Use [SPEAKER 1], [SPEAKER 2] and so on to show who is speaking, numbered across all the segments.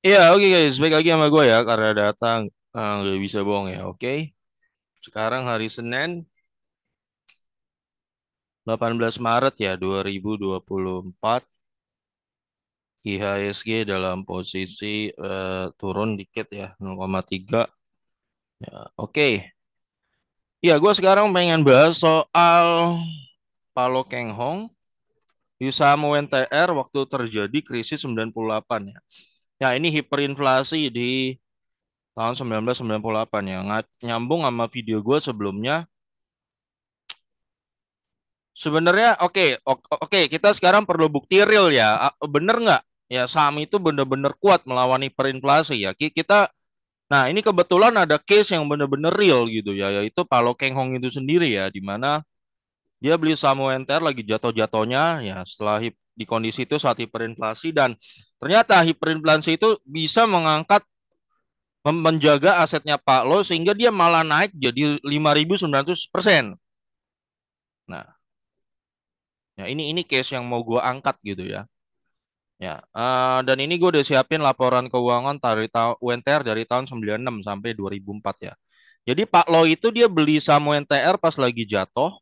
[SPEAKER 1] Iya, oke guys, baik lagi sama gue ya karena datang nggak bisa bohong ya. Oke, sekarang hari Senin 18 Maret ya 2024. IHSG dalam posisi turun dikit ya 0,3 ya. Oke, ya gue sekarang pengen bahas soal Palo Keng Hong di saham UNTR waktu terjadi krisis 98 ya. Ya ini hiperinflasi di tahun 1998 ya. Nyambung sama video gue sebelumnya. Sebenarnya oke, kita sekarang perlu bukti real ya. Bener nggak? Ya saham itu bener-bener kuat melawan hiperinflasi ya. Nah ini kebetulan ada case yang bener-bener real gitu ya, yaitu Palo Keng Hong itu sendiri ya, di mana dia beli saham UNTR lagi jatuh-jatuhnya ya setelah di kondisi itu saat hiperinflasi, dan ternyata hiperinflasi itu bisa menjaga asetnya Pak Lo sehingga dia malah naik jadi 5.900%. Nah, ya ini case yang mau gue angkat gitu ya. Ya, dan ini gue udah siapin laporan keuangan dari UNTR dari tahun 96 sampai 2004 ya. Jadi Pak Lo itu dia beli saham UNTR pas lagi jatuh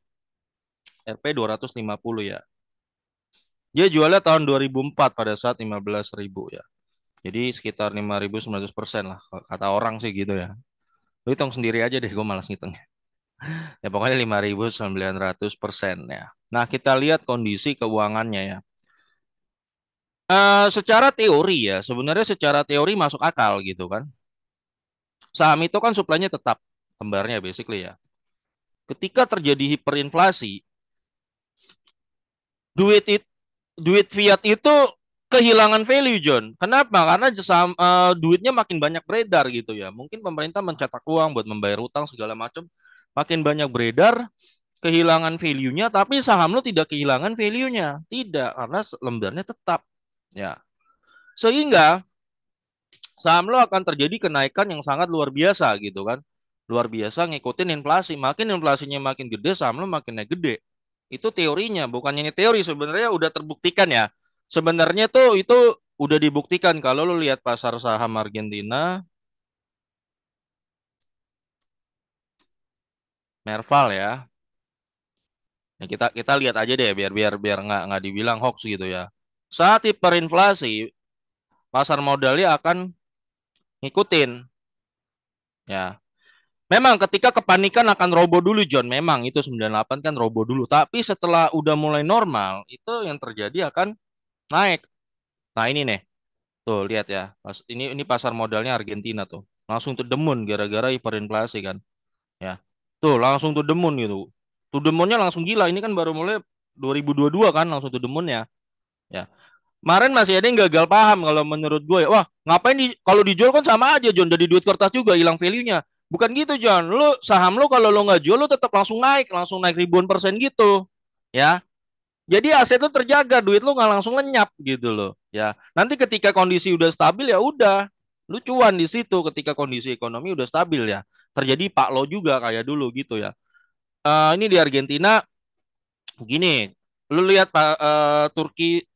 [SPEAKER 1] Rp 250 ya. Dia jualnya tahun 2004 pada saat 15.000 ya. Jadi sekitar 5.900% lah kata orang sih gitu ya. Lu hitung sendiri aja deh, gue malas ngitung. Ya pokoknya 5.900% ya. Nah, kita lihat kondisi keuangannya ya. Secara teori ya, sebenarnya secara teori masuk akal gitu kan. Saham itu kan suplainya tetap, kembarnya basically ya. Ketika terjadi hiperinflasi, duit it, duit fiat itu kehilangan value, John. Kenapa? Karena duitnya makin banyak beredar gitu ya. Mungkin pemerintah mencetak uang buat membayar utang segala macam, makin banyak beredar, kehilangan value-nya, tapi saham lo tidak kehilangan value-nya. Tidak, karena lembarnya tetap. Ya. Sehingga saham lo akan terjadi kenaikan yang sangat luar biasa gitu kan. Luar biasa ngikutin inflasi. Makin inflasinya makin gede, saham lo makin naik gede. Itu teorinya, bukannya ini teori, sebenarnya udah terbuktikan ya. Sebenarnya tuh itu udah dibuktikan kalau lo lihat pasar saham Argentina, Merval ya. Nah, kita lihat aja deh biar biar biar nggak dibilang hoax gitu ya. Saat hiperinflasi, pasar modalnya akan ngikutin ya. Memang ketika kepanikan akan robo dulu, John. Memang itu 98 kan robo dulu. Tapi setelah udah mulai normal, itu yang terjadi akan naik. Nah, ini nih. Tuh, lihat ya. Ini pasar modalnya Argentina tuh. Langsung tuh demun gara-gara hiperinflasi kan. Ya. Tuh, langsung tuh demun gitu. Tuh demunnya langsung gila. Ini kan baru mulai 2022 kan langsung tuh demunnya. Ya. Kemarin masih ada yang gagal paham kalau menurut gue. Wah, ngapain kalau dijual kan sama aja, John. Jadi duit kertas juga hilang value-nya. Bukan gitu, John. Lu saham lu kalau lu nggak jual lu tetap langsung naik ribuan persen gitu. Ya. Jadi aset lu terjaga, duit lu nggak langsung lenyap gitu loh. Ya. Nanti ketika kondisi udah stabil ya udah. Lu cuan di situ ketika kondisi ekonomi udah stabil ya. Terjadi Pak Lo juga kayak dulu gitu ya. Ini di Argentina gini, lu lihat Pak,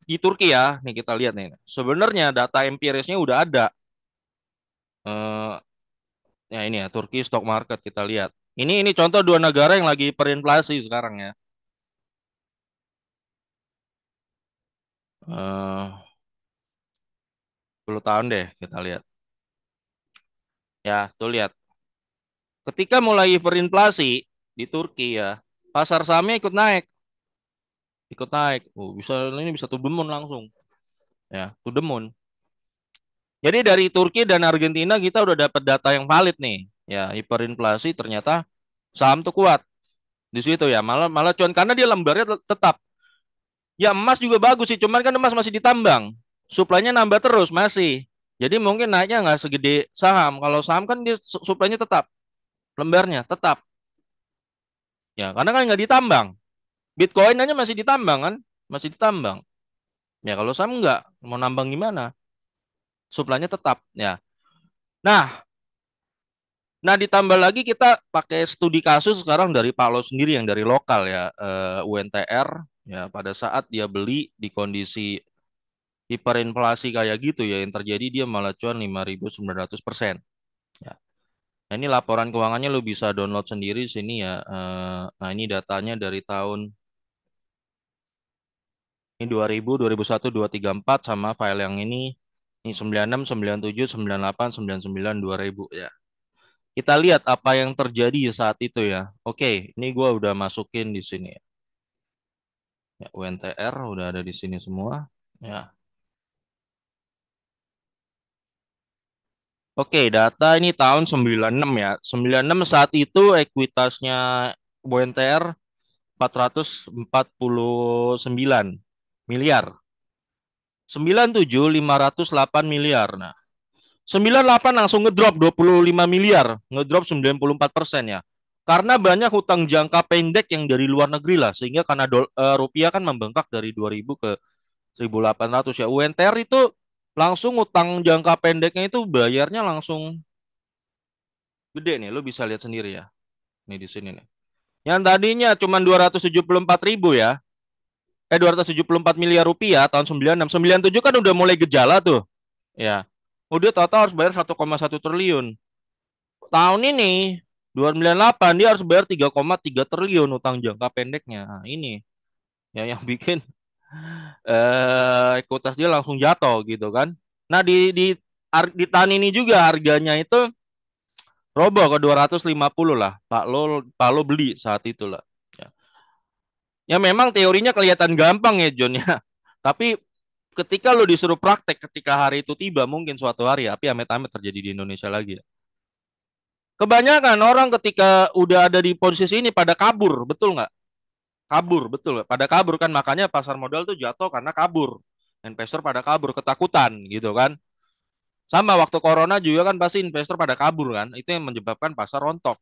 [SPEAKER 1] di Turki ya, nih kita lihat nih. Sebenarnya data empirisnya udah ada. Eh, ya ini ya Turki stock market kita lihat. Ini contoh dua negara yang lagi perinflasi sekarang ya. 10 tahun deh kita lihat. Ya, tuh lihat. Ketika mulai hiperinflasi di Turki ya, pasar sahamnya ikut naik. Oh, bisa tuh demun langsung. Ya, tuh demun. Jadi dari Turki dan Argentina kita udah dapat data yang valid nih. Ya, hiperinflasi ternyata saham tuh kuat di situ ya. Malah malah cuan karena dia lembarnya tetap. Ya emas juga bagus sih, cuman kan emas masih ditambang. Suplainya nambah terus masih. Jadi mungkin naiknya nggak segede saham. Kalau saham kan dia suplainya tetap, lembarnya tetap. Ya, karena kan nggak ditambang. Bitcoin aja masih ditambang kan? Masih ditambang. Ya kalau saham nggak, mau nambang gimana? Suplainya tetap. Ya. Nah, Nah, ditambah lagi kita pakai studi kasus sekarang dari Pak Lo sendiri yang dari lokal ya, UNTR ya pada saat dia beli di kondisi hiperinflasi kayak gitu ya yang terjadi dia malah cuan 5.900%. Ya. Nah, ini laporan keuangannya lu bisa download sendiri di sini ya. Nah, ini datanya dari tahun ini 2000, 2001, 234 sama file yang ini 96, 97, 98, 99, 2000 ya. Kita lihat apa yang terjadi saat itu ya. Oke, ini gua udah masukin di sini ya. Ya, UNTR udah ada di sini semua. Ya. Oke, data ini tahun 96 ya. 96 saat itu ekuitasnya UNTR 449 miliar. 97 508 miliar. Nah, 98 langsung ngedrop 25 miliar, ngedrop 94% ya. Karena banyak hutang jangka pendek yang dari luar negeri lah, sehingga karena rupiah kan membengkak dari 2000 ke 1800 ya. UNTR itu langsung hutang jangka pendeknya itu bayarnya langsung gede nih, lo bisa lihat sendiri ya. Nih di sini nih. Yang tadinya cuma 274 ribu ya, 274 miliar rupiah tahun 96, 97 kan udah mulai gejala tuh. Ya. Udah total harus bayar 1,1 triliun. Tahun ini 298 dia harus bayar 3,3 triliun utang jangka pendeknya. Nah, ini ya yang bikin ekuitas dia langsung jatuh gitu kan. Nah, di tahun ini juga harganya itu roboh ke 250 lah. Pak Lo beli saat itu lah. Ya. Ya memang teorinya kelihatan gampang ya John ya. Tapi ketika lo disuruh praktek ketika hari itu tiba mungkin suatu hari tapi amit-amit terjadi di Indonesia lagi ya. Kebanyakan orang ketika udah ada di posisi ini pada kabur, betul nggak? Kabur, betul. Pada kabur kan makanya pasar modal tuh jatuh karena kabur. Investor pada kabur, ketakutan gitu kan. Sama waktu corona juga kan pasti investor pada kabur kan. Itu yang menyebabkan pasar rontok.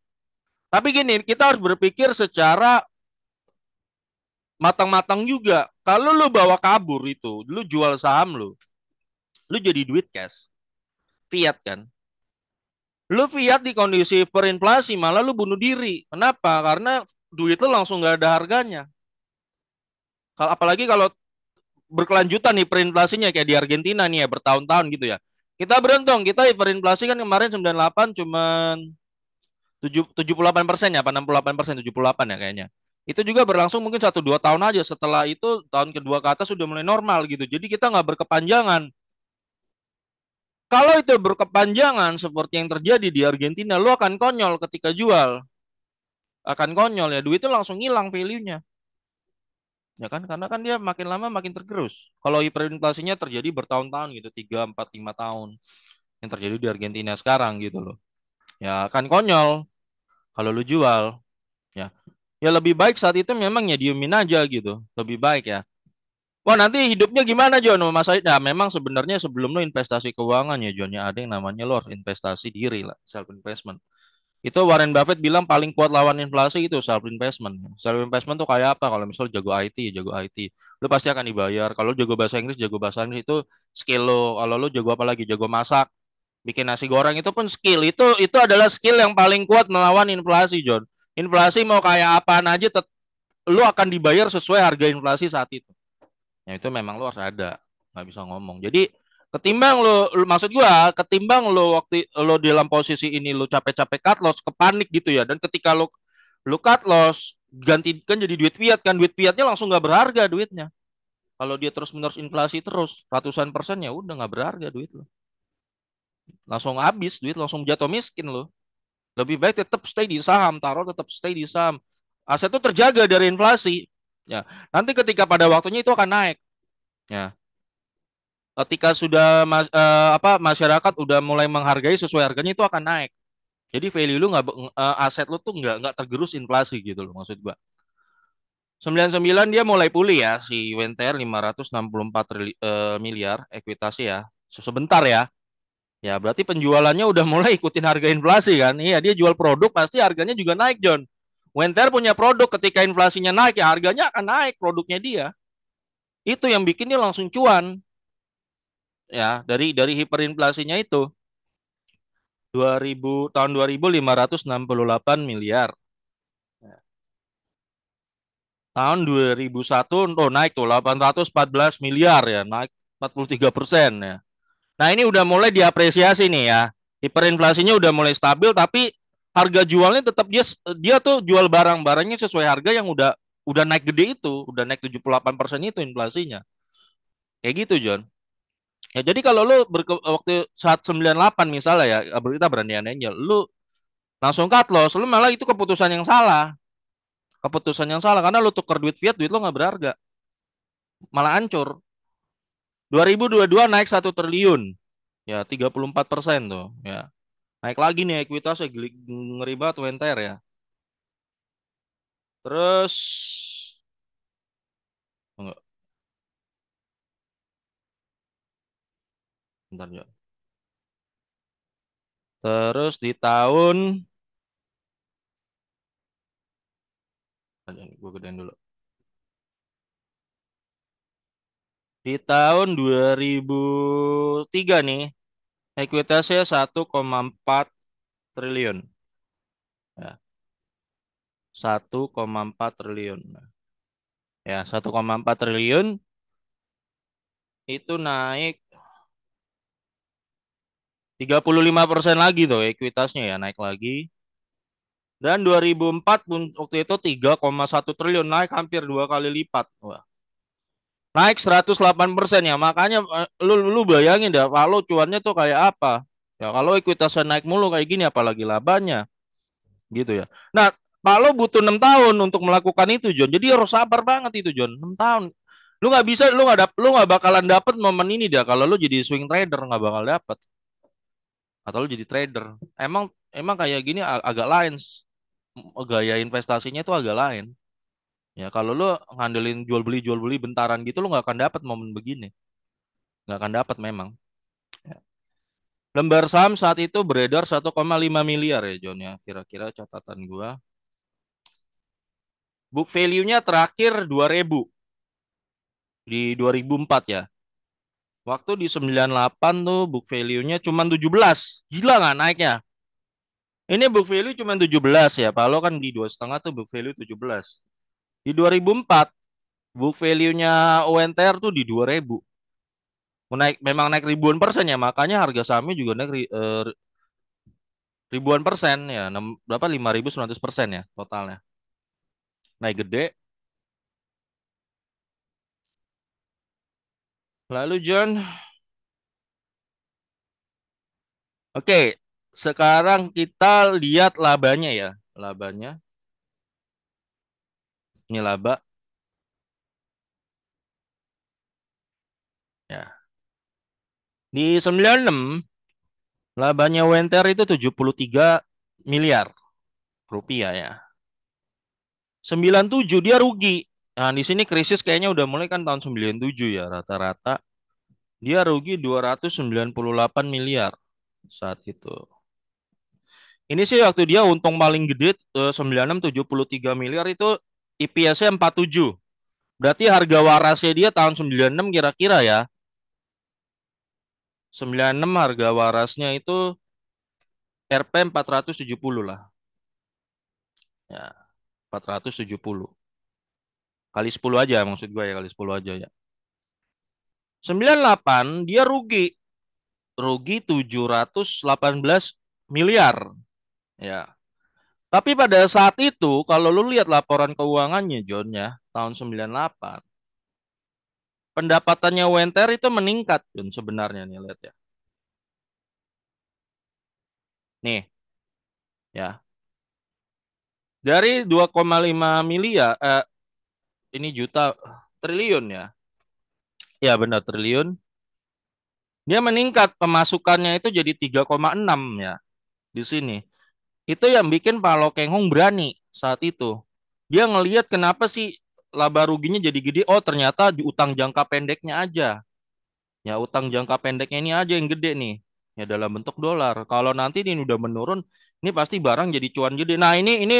[SPEAKER 1] Tapi gini, kita harus berpikir secara matang-matang juga. Kalau lu bawa kabur itu, lu jual saham lu jadi duit cash. Fiat kan. Lu fiat di kondisi perinflasi malah lu bunuh diri. Kenapa? Karena duit lu langsung nggak ada harganya. Kalau apalagi kalau berkelanjutan nih perinflasinya kayak di Argentina nih ya bertahun-tahun gitu ya. Kita beruntung, kita hiperinflasi kan kemarin 98 cuman 78% ya, apa 68%, 78 ya kayaknya. Itu juga berlangsung mungkin 1-2 tahun aja. Setelah itu tahun kedua ke atas sudah mulai normal gitu. Jadi kita nggak berkepanjangan. Kalau itu berkepanjangan seperti yang terjadi di Argentina, lu akan konyol ketika jual. Akan konyol ya, duitnya langsung hilang value-nya. Ya kan, karena kan dia makin lama makin tergerus. Kalau hiperinflasinya terjadi bertahun-tahun gitu, 3, 4, 5 tahun. Yang terjadi di Argentina sekarang gitu loh. Ya kan konyol kalau lu jual. Ya, ya lebih baik saat itu memang ya diemin aja gitu. Lebih baik ya. Wah nanti hidupnya gimana John? Mas Said, nah memang sebenarnya sebelum lu investasi keuangan ya John, ya ada yang namanya lo harus investasi diri lah, self investment. Itu Warren Buffett bilang paling kuat lawan inflasi itu self investment. Self investment tuh kayak apa? Kalau misal jago IT, ya jago IT, lu pasti akan dibayar. Kalau lu jago bahasa Inggris, jago bahasa Inggris itu skill lo. Kalau lu jago apa lagi? Jago masak, bikin nasi goreng itu pun skill. Itu adalah skill yang paling kuat melawan inflasi, John. Inflasi mau kayak apaan aja, lu akan dibayar sesuai harga inflasi saat itu. Ya itu memang lu harus ada, nggak bisa ngomong. Jadi ketimbang maksud gua, ketimbang lu waktu lu dalam posisi ini lu capek-capek cut loss, kepanik gitu ya. Dan ketika lu cut loss, ganti kan jadi duit fiat kan, duit fiatnya langsung nggak berharga duitnya. Kalau dia terus menerus inflasi terus ratusan persen ya udah nggak berharga duit lo. Langsung habis duit, langsung jatuh miskin lo. Lebih baik tetap stay di saham, taruh tetap stay di saham. Aset itu terjaga dari inflasi. Ya, nanti ketika pada waktunya itu akan naik. Ya, ketika sudah masyarakat udah mulai menghargai sesuai harganya itu akan naik. Jadi value lu nggak aset lu tuh nggak tergerus inflasi gitu loh maksud gua. 99 dia mulai pulih ya si WNTR 564 miliar ekuitasi ya. Sebentar ya. Ya berarti penjualannya udah mulai ikutin harga inflasi kan. Iya dia jual produk pasti harganya juga naik John. WNTR punya produk ketika inflasinya naik ya harganya akan naik produknya dia. Itu yang bikin dia langsung cuan ya dari hiperinflasinya itu. 2000 tahun 2568 miliar. Tahun 2001 naik tuh 814 miliar ya, naik 43% ya. Nah, ini udah mulai diapresiasi nih ya. Hiperinflasinya udah mulai stabil, tapi harga jualnya tetap dia tuh jual barang-barangnya sesuai harga yang udah naik gede itu, udah naik 78% itu inflasinya. Kayak gitu, John. Ya, jadi kalau lu waktu saat 98 misalnya ya, kita berani aja, lu langsung cut loss, lu malah itu keputusan yang salah. Keputusan yang salah karena lu tuker duit fiat, duit lu nggak berharga, malah hancur. 2022 naik 1 triliun. Ya, 34% tuh, ya. Naik lagi nih ekuitasnya ngeri banget WNTR ya. Terus enggak, bentar ya. Terus di tahun gue gedein dulu. Di tahun 2003 nih, ekuitasnya 1,4 triliun. Ya, 1,4 triliun. Ya, 1,4 triliun itu naik 35% lagi tuh ekuitasnya ya, naik lagi. Dan 2004 pun waktu itu 3,1 triliun, naik hampir 2 kali lipat. Wah, naik 108% ya. Makanya lu bayangin dah kalau cuannya tuh kayak apa. Ya kalau ekuitasnya naik mulu kayak gini apalagi labanya gitu ya. Nah, Pak lo butuh 6 tahun untuk melakukan itu, John. Jadi harus sabar banget itu, John. 6 tahun. Lu nggak bisa, lu nggak bakalan dapet momen ini dah kalau lu jadi swing trader nggak bakal dapet. Atau lu jadi trader. Emang emang kayak gini agak lain. Gaya investasinya itu agak lain. Ya kalau lu ngandelin jual beli bentaran gitu lu nggak akan dapet momen begini. Nggak akan dapet memang. Ya. Lembar saham saat itu beredar 1,5 miliar ya, John ya. Kira-kira catatan gua. Book value-nya terakhir 2.000 di 2004 ya. Waktu di 98 tuh book value-nya cuma 17. Gila nggak naiknya? Ini book value cuma 17 ya. Kalau kan di 2,5 tuh book value 17. Di 2004 book value-nya ONTR tuh di 2.000. Naik, memang naik ribuan persen ya. Makanya harga sahamnya juga naik ribuan persen ya. Berapa? 5.900% ya totalnya. Naik gede. Lalu John, oke, sekarang kita lihat labanya ya. Labanya. Ini laba. Ya. Di 96 labanya Wenter itu 73 miliar rupiah ya. 97 dia rugi. Nah, di sini krisis kayaknya udah mulai kan tahun 97 ya rata-rata. Dia rugi 298 miliar saat itu. Ini sih waktu dia untung paling gede 96 73 miliar itu IPS-nya 47. Berarti harga warasnya dia tahun 96 kira-kira ya. 96 harga warasnya itu Rp 470 lah. Ya, 470. Kali 10 aja maksud gue ya, kali 10 aja ya. 98 dia rugi. Rugi 718 miliar. Ya. Tapi pada saat itu kalau lu lihat laporan keuangannya John ya, tahun 98, pendapatannya Wenter itu meningkat John sebenarnya nih lihat ya. Nih, ya. Dari 2,5 miliar ini juta triliun ya. Ya benar triliun. Dia meningkat pemasukannya itu jadi 3,6 ya di sini. Itu yang bikin Pak Lokenhong berani saat itu. Dia ngelihat kenapa sih laba ruginya jadi gede. Oh ternyata di utang jangka pendeknya aja. Ya utang jangka pendeknya ini aja yang gede nih. Ya dalam bentuk dolar. Kalau nanti ini udah menurun, ini pasti barang jadi cuan gede. Nah ini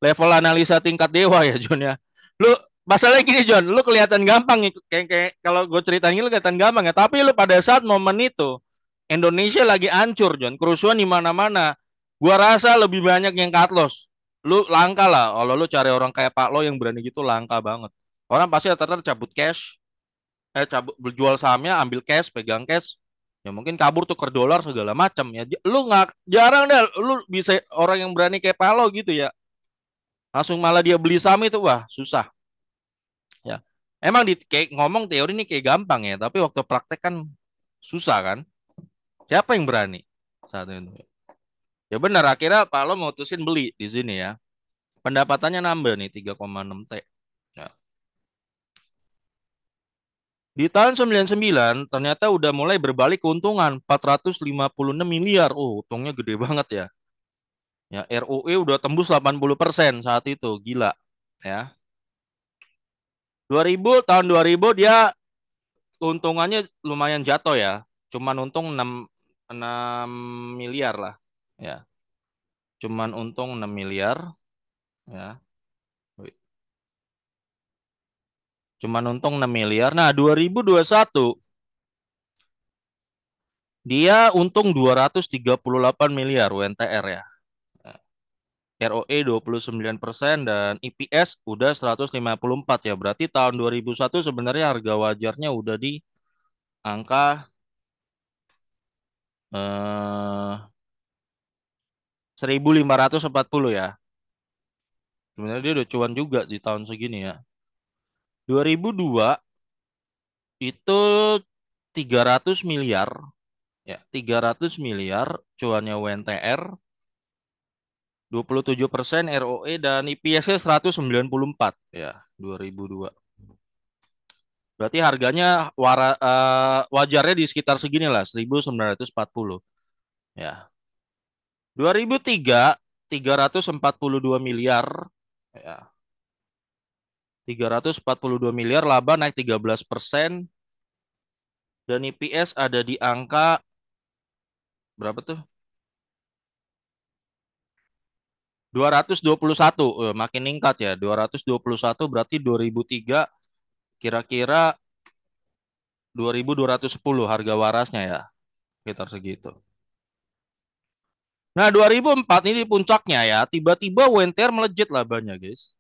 [SPEAKER 1] level analisa tingkat dewa ya John ya. Lu masalahnya gini John, lu kelihatan gampang nih. Kayak kalau gue ceritain ini lu kelihatan gampang ya. Tapi lu pada saat momen itu Indonesia lagi hancur John, kerusuhan di mana-mana. Gua rasa lebih banyak yang cut loss. Lu langka lah. Kalau lu cari orang kayak Pak Lo yang berani gitu langka banget. Orang pasti rata-rata cabut cash. cabut jual sahamnya, ambil cash, pegang cash. Ya mungkin kabur tuker dolar segala macam ya. Lu nggak jarang deh lu bisa orang yang berani kayak Palo gitu ya. Langsung malah dia beli saham itu wah susah ya. Emang di kayak ngomong teori ini kayak gampang ya, tapi waktu praktek kan susah kan. Siapa yang berani saat itu? Ya benar akhirnya Palo mutusin beli di sini ya. Pendapatannya nambah nih 3,6 T. Ya. Di tahun 99 ternyata udah mulai berbalik keuntungan 456 miliar. Oh, untungnya gede banget ya. Ya, ROE udah tembus 80% saat itu. Gila. Ya. 2000 tahun 2000 dia keuntungannya lumayan jatuh ya. Cuman untung 6 miliar lah. Ya. Cuman untung 6 miliar ya. Cuman untung 6 miliar. Nah, 2021 dia untung 238 miliar WNTR ya. ROE 29% dan EPS udah 154 ya. Berarti tahun 2001 sebenarnya harga wajarnya udah di angka 1540 ya. Sebenarnya dia udah cuan juga di tahun segini ya. 2002 itu 300 miliar ya. 300 miliar cuannya WNTR, 27% ROE dan EPS-nya 194 ya 2002. Berarti harganya wajarnya di sekitar segini lah, 1940 ya. 2003 342 miliar ya. 342 miliar laba naik 13% dan EPS ada di angka berapa tuh? 221. Makin ningkat ya. 221 berarti 2003 kira-kira 2210 harga warasnya ya. Sekitar segitu. Nah, 2004 ini puncaknya ya. Tiba-tiba WNTR melejit labanya, guys.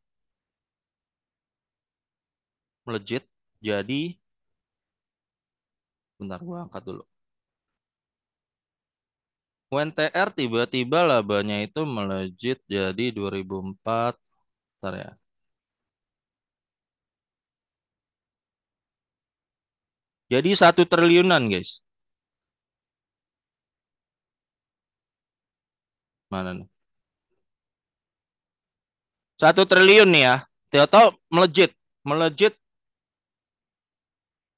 [SPEAKER 1] Melejit. Jadi, bentar gua angkat dulu. WNTR tiba-tiba labanya itu melejit jadi 2004. Bentar ya. Jadi 1 triliunan, guys. Mana nih? 1 triliun nih ya. Tahu-tahu melejit. Melejit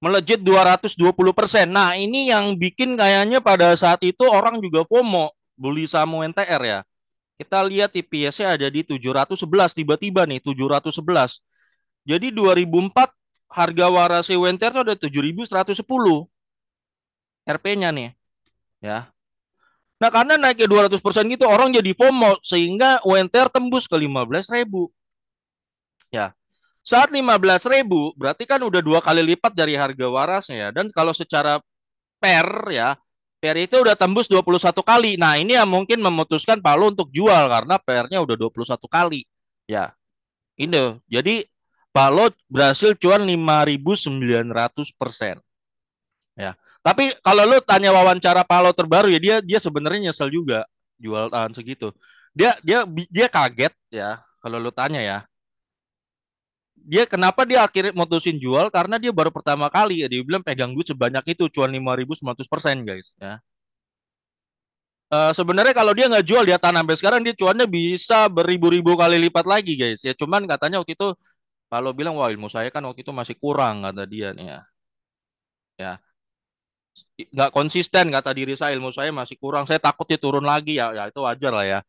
[SPEAKER 1] melejit 220%. Nah, ini yang bikin kayaknya pada saat itu orang juga FOMO beli saham WNTR ya. Kita lihat IPS-nya ada di 711 tiba-tiba nih 711. Jadi 2004 harga waras WNTR itu ada 7.110 RP-nya nih ya. Nah, karena naiknya 200% gitu orang jadi FOMO sehingga WNTR tembus ke 15.000 ya. Saat 15.000 berarti kan udah 2 kali lipat dari harga warasnya ya. Dan kalau secara per ya, per itu udah tembus 21 kali. Nah, ini yang mungkin memutuskan Palu untuk jual karena PR-nya udah 21 kali. Ya, ini. Jadi Palu berhasil cuan 5.900%. Ya. Tapi kalau lu tanya wawancara Palu terbaru ya dia sebenarnya nyesel juga jual tahan segitu. Dia kaget ya kalau lu tanya ya. Kenapa dia akhirnya mutusin jual karena dia baru pertama kali ya dia bilang pegang duit sebanyak itu cuan 5.900% guys ya. Sebenarnya kalau dia nggak jual dia tanam sampai sekarang dia cuannya bisa beribu-ribu kali lipat lagi guys ya cuman katanya waktu itu kalau bilang wah ilmu saya kan waktu itu masih kurang kata dia nih ya nggak konsisten kata diri saya ilmu saya masih kurang saya takut dia turun lagi ya itu wajar lah ya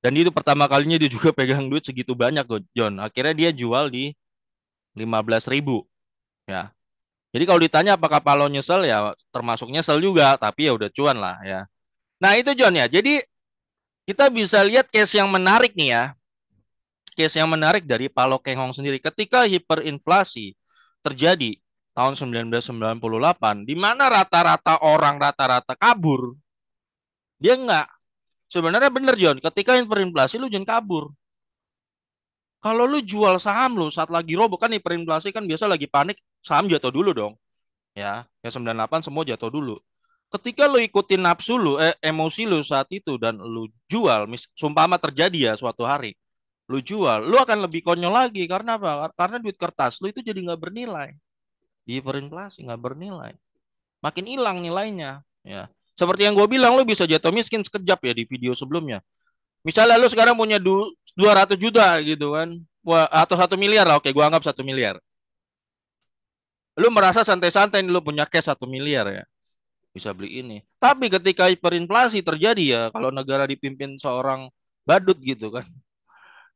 [SPEAKER 1] dan itu pertama kalinya dia juga pegang duit segitu banyak tuh John akhirnya dia jual di 15.000 ya jadi kalau ditanya apakah Palo nyesel ya termasuk nyesel juga tapi ya udah cuan lah ya nah itu John ya jadi kita bisa lihat case yang menarik nih ya case yang menarik dari Palo Keng sendiri ketika hiperinflasi terjadi tahun 1998 di mana rata-rata orang rata-rata kabur dia nggak sebenarnya bener John ketika hiperinflasi lu jangan kabur kalau lu jual saham lu saat lagi robo kan hiperinflasi kan biasa lagi panik saham jatuh dulu dong ya 98 semua jatuh dulu. Ketika lu ikutin nafsu lu, emosi lu saat itu dan lu jual, sumpama terjadi ya suatu hari, lu jual, lu akan lebih konyol lagi karena apa? Karena duit kertas lu itu jadi nggak bernilai, hiperinflasi nggak bernilai, makin hilang nilainya. Ya, seperti yang gue bilang, lu bisa jatuh miskin sekejap ya di video sebelumnya. Misalnya lu sekarang punya 200 juta gitu kan, wah, atau 1 miliar lah, oke, gua anggap 1 miliar. Lu merasa santai-santai lu punya cash 1 miliar ya, bisa beli ini. Tapi ketika hiperinflasi terjadi ya, kalau negara dipimpin seorang badut gitu kan,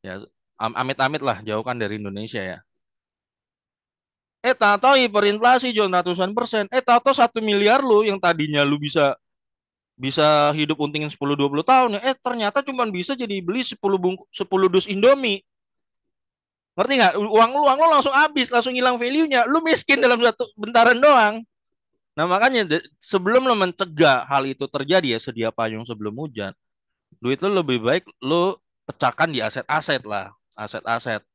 [SPEAKER 1] ya amit-amit lah, jauhkan dari Indonesia ya. Tahu hiperinflasi John ratusan persen. Tahu 1 miliar lu yang tadinya lu bisa bisa hidup untingin 10 20 tahun ya. Ternyata cuma bisa jadi beli 10 dus Indomie. Ngerti nggak? Uang lu langsung habis, langsung hilang value-nya. Lu miskin dalam satu bentaran doang. Nah makanya sebelum lo mencegah hal itu terjadi ya, sedia payung sebelum hujan. Duit lu lebih baik lu pecahkan di aset-aset lah. Aset-aset.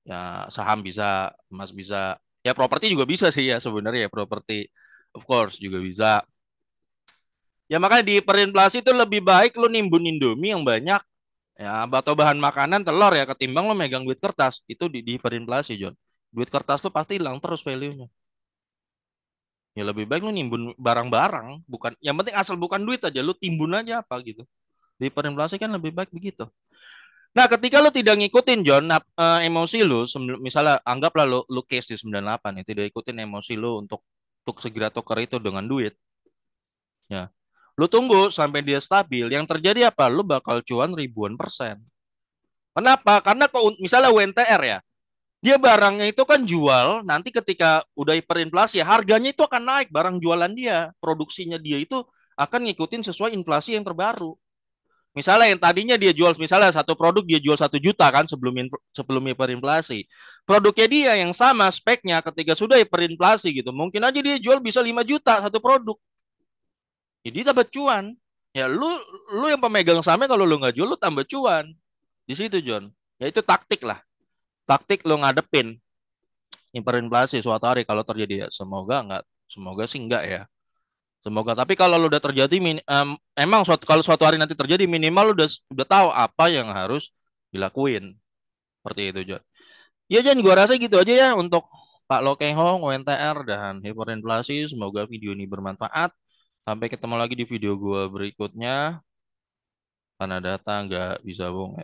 [SPEAKER 1] Ya saham bisa, emas bisa. Ya properti juga bisa sih ya sebenarnya ya, properti. Of course juga bisa. Ya makanya di perinflasi itu lebih baik lu nimbun Indomie yang banyak ya, atau bahan makanan telur ya, ketimbang lu megang duit kertas. Itu di hiperinflasi John. Duit kertas lu pasti hilang terus value-nya. Ya lebih baik lu nimbun barang-barang, bukan yang penting asal bukan duit aja, lu timbun aja apa gitu. Di hiperinflasi kan lebih baik begitu. Nah, ketika lu tidak ngikutin John, emosi lu, misalnya anggaplah lu case di 98 ya, tidak ikutin emosi lu untuk segera tukar itu dengan duit, ya. Lu tunggu sampai dia stabil, yang terjadi apa? Lu bakal cuan ribuan persen. Kenapa? Karena misalnya WNTR ya, dia barangnya itu kan jual, nanti ketika udah hiperinflasi, harganya itu akan naik, barang jualan dia, produksinya dia itu akan ngikutin sesuai inflasi yang terbaru. Misalnya yang tadinya dia jual, misalnya satu produk dia jual 1 juta kan sebelum hiperinflasi. Produknya dia yang sama speknya ketika sudah hiperinflasi gitu. Mungkin aja dia jual bisa 5 juta satu produk. Jadi tambah cuan. Ya lu yang pemegang sahamnya, kalau lu nggak jual lu tambah cuan. Di situ John. Ya itu taktik lah. Taktik lu ngadepin hiperinflasi suatu hari kalau terjadi ya. Semoga sih enggak ya. Semoga. Tapi kalau lu udah terjadi, emang kalau suatu hari nanti terjadi, minimal lu udah tahu apa yang harus dilakuin. Seperti itu, John. Ya, John, gua rasa gitu aja ya untuk Pak Lokehong, UNTR, dan hiperinflasi. Semoga video ini bermanfaat. Sampai ketemu lagi di video gua berikutnya. Karena data nggak bisa bohong.